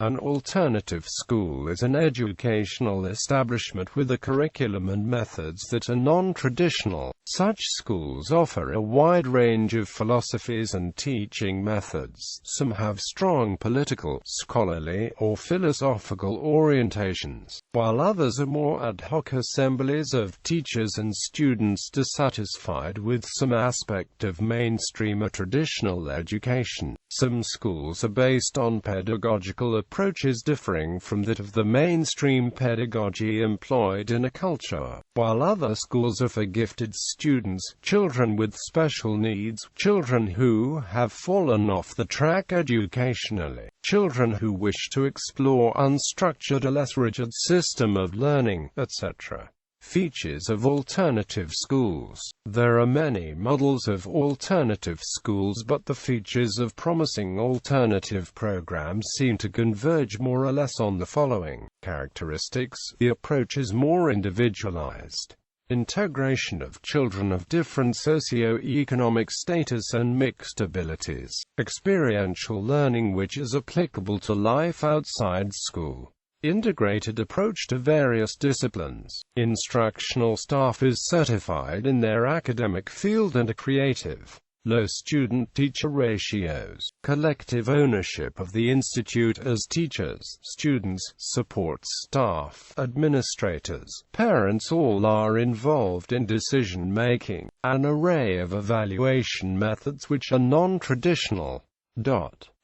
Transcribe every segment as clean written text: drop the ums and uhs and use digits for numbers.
An alternative school is an educational establishment with a curriculum and methods that are non-traditional. Such schools offer a wide range of philosophies and teaching methods. Some have strong political, scholarly, or philosophical orientations, while others are more ad hoc assemblies of teachers and students dissatisfied with some aspect of mainstream or traditional education. Some schools are based on pedagogical approaches differing from that of the mainstream pedagogy employed in a culture, while other schools are for gifted students, children with special needs, children who have fallen off the track educationally, children who wish to explore unstructured or less rigid system of learning, etc. Features of alternative schools. There are many models of alternative schools, but the features of promising alternative programs seem to converge more or less on the following characteristics. The approach is more individualized. Integration of children of different socio-economic status and mixed abilities. Experiential learning which is applicable to life outside school. Integrated approach to various disciplines. Instructional staff is certified in their academic field and are creative. Low student-teacher ratios. Collective ownership of the institute as teachers, students, support staff, administrators, parents all are involved in decision-making. An array of evaluation methods which are non-traditional.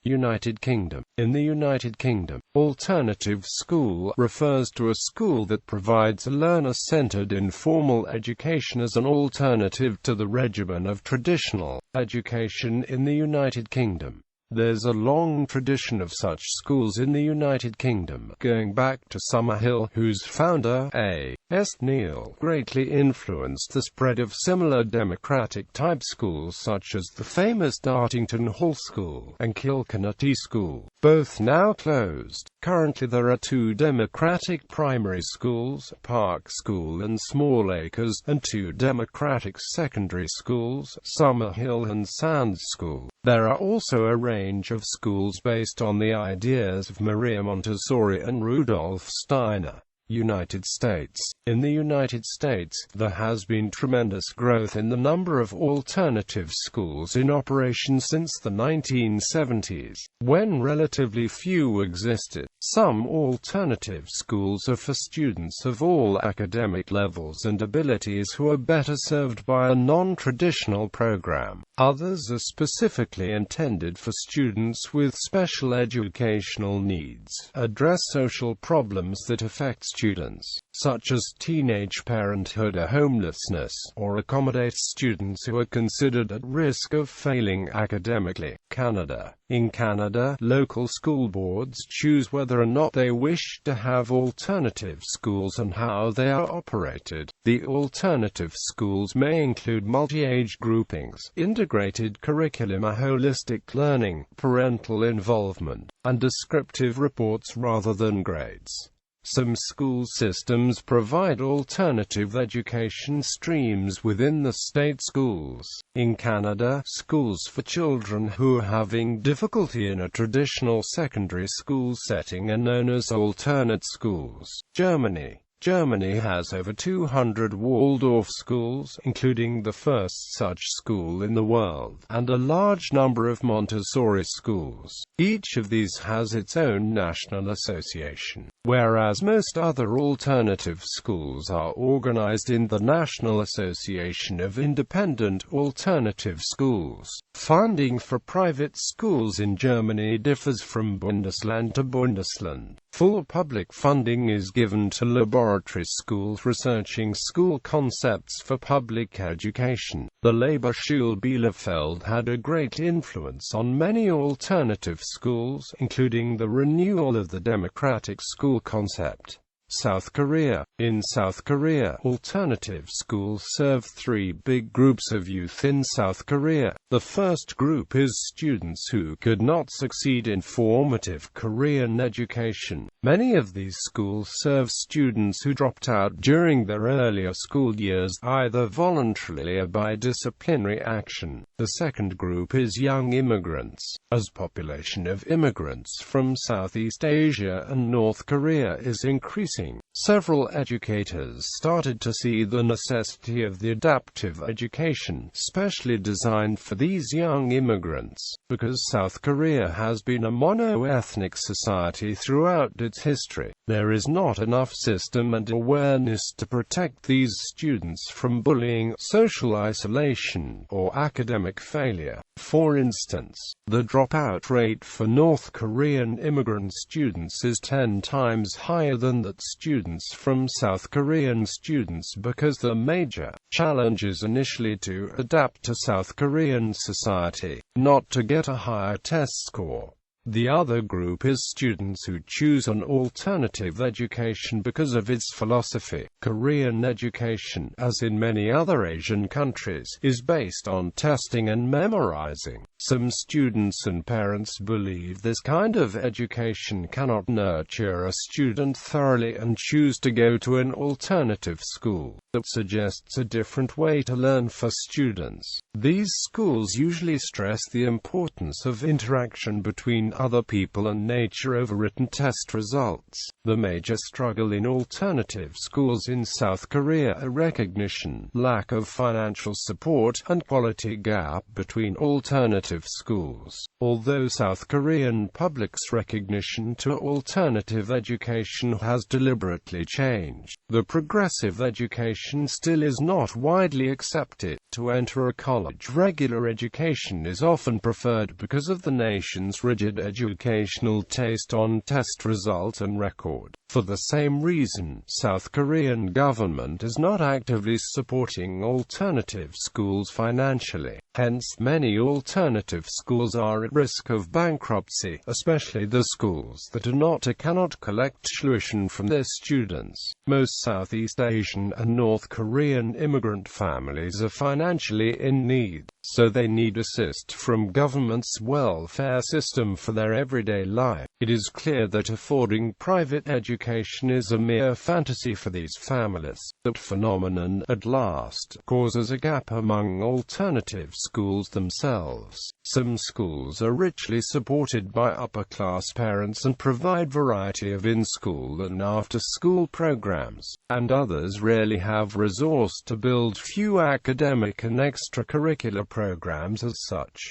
United Kingdom. In the United Kingdom, alternative school refers to a school that provides a learner-centered informal education as an alternative to the regimen of traditional education in the United Kingdom. There's a long tradition of such schools in the United Kingdom, going back to Summerhill, whose founder, A.S. Neil, greatly influenced the spread of similar democratic-type schools such as the famous Dartington Hall School and Kilkenny School, both now closed. Currently there are two democratic primary schools, Park School and Small Acres, and two democratic secondary schools, Summerhill and Sands School. There are also a range of schools based on the ideas of Maria Montessori and Rudolf Steiner. United States. In the United States, there has been tremendous growth in the number of alternative schools in operation since the 1970s, when relatively few existed. Some alternative schools are for students of all academic levels and abilities who are better served by a non-traditional program. Others are specifically intended for students with special educational needs, address social problems that affect students, such as teenage parenthood or homelessness, or accommodate students who are considered at risk of failing academically. Canada. In Canada, local school boards choose whether or not they wish to have alternative schools and how they are operated. The alternative schools may include multi-age groupings, integrated curriculum, a holistic learning, parental involvement, and descriptive reports rather than grades. Some school systems provide alternative education streams within the state schools. In Canada, schools for children who are having difficulty in a traditional secondary school setting are known as alternate schools. Germany has over 200 Waldorf schools, including the first such school in the world, and a large number of Montessori schools. Each of these has its own national association, whereas most other alternative schools are organized in the National Association of Independent Alternative Schools. Funding for private schools in Germany differs from Bundesland to Bundesland. Full public funding is given to laboratory schools researching school concepts for public education. The Laborschule Bielefeld had a great influence on many alternative schools, including the renewal of the democratic school concept. South Korea. In South Korea, alternative schools serve three big groups of youth in South Korea. The first group is students who could not succeed in formative Korean education. Many of these schools serve students who dropped out during their earlier school years, either voluntarily or by disciplinary action. The second group is young immigrants. As population of immigrants from Southeast Asia and North Korea is increasing, several educators started to see the necessity of the adaptive education specially designed for these young immigrants. Because South Korea has been a mono-ethnic society throughout its history, there is not enough system and awareness to protect these students from bullying, social isolation, or academic failure. For instance, the dropout rate for North Korean immigrant students is 10 times higher than that students from South Korean students because the major challenge is initially to adapt to South Korean society, not to get a higher test score. The other group is students who choose an alternative education because of its philosophy. Korean education, as in many other Asian countries, is based on testing and memorizing. Some students and parents believe this kind of education cannot nurture a student thoroughly and choose to go to an alternative school that suggests a different way to learn for students. These schools usually stress the importance of interaction between other people and nature over written test results. The major struggle in alternative schools in South Korea are recognition, lack of financial support, and quality gap between alternative schools. Although South Korean public's recognition to alternative education has deliberately changed, the progressive education still is not widely accepted. To enter a college, regular education is often preferred because of the nation's rigid educational taste on test result and record. For the same reason, South Korean government is not actively supporting alternative schools financially. Hence, many alternative schools are at risk of bankruptcy, especially the schools that do not or cannot collect tuition from their students. Most Southeast Asian and North Korean immigrant families are financially in need, so they need assist from government's welfare system for their everyday life. It is clear that affording private education is a mere fantasy for these families. That phenomenon, at last, causes a gap among alternative schools themselves. Some schools are richly supported by upper-class parents and provide variety of in-school and after-school programs, and others rarely have resource to build few academic and extracurricular programs as such.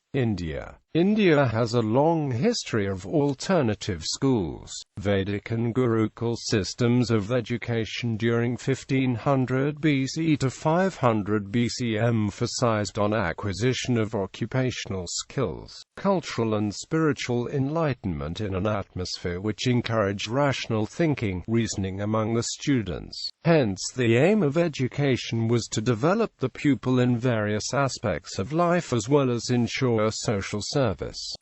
India has a long history of alternative schools. Vedic and Gurukul systems of education during 1500 BC to 500 BC emphasized on acquisition of occupational skills, cultural and spiritual enlightenment in an atmosphere which encouraged rational thinking, reasoning among the students. Hence, the aim of education was to develop the pupil in various aspects of life as well as ensure social service.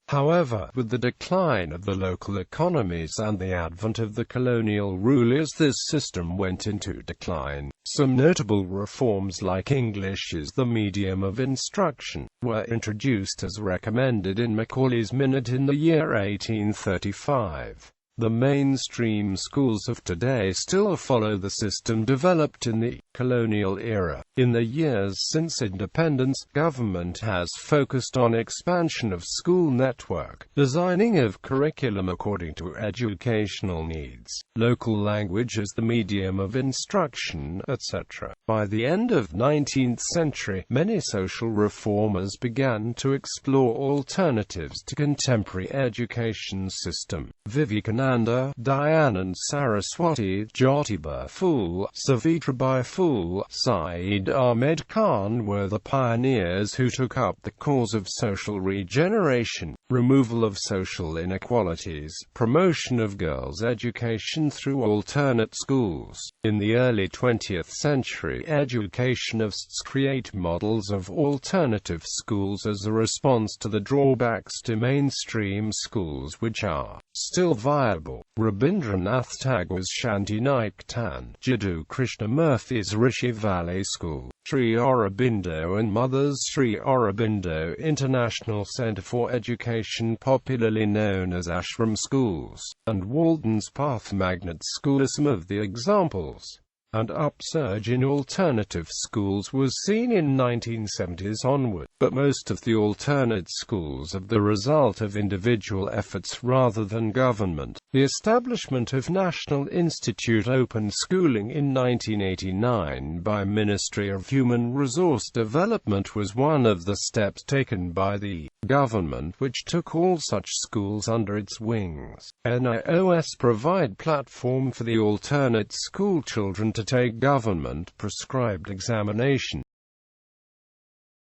However, with the decline of the local economies and the advent of the colonial rulers, this system went into decline. Some notable reforms like English as the medium of instruction were introduced as recommended in Macaulay's Minute in the year 1835. The mainstream schools of today still follow the system developed in the colonial era. In the years since independence, government has focused on expansion of school network, designing of curriculum according to educational needs, local language as the medium of instruction, etc. By the end of 19th century, many social reformers began to explore alternatives to contemporary education system. Vivekananda, Dayanand Saraswati, Jyotiba Phule, Savitribai Phule, Syed Ahmed Khan were the pioneers who took up the cause of social regeneration, removal of social inequalities, promotion of girls' education through alternate schools. In the early 20th century, educationists create models of alternative schools as a response to the drawbacks to mainstream schools which are still viable. Venerable Rabindranath Tagore's Shanti Niketan, Jiddu Krishnamurthy's Rishi Valley School, Sri Aurobindo and Mother's Sri Aurobindo International Centre for Education, popularly known as ashram schools, and Walden's Path Magnet School are some of the examples. An upsurge in alternative schools was seen in 1970s onward, but most of the alternate schools are the result of individual efforts rather than government. The establishment of National Institute Open Schooling in 1989 by Ministry of Human Resource Development was one of the steps taken by the government which took all such schools under its wings. NIOS provide platform for the alternate school children to take government-prescribed examination.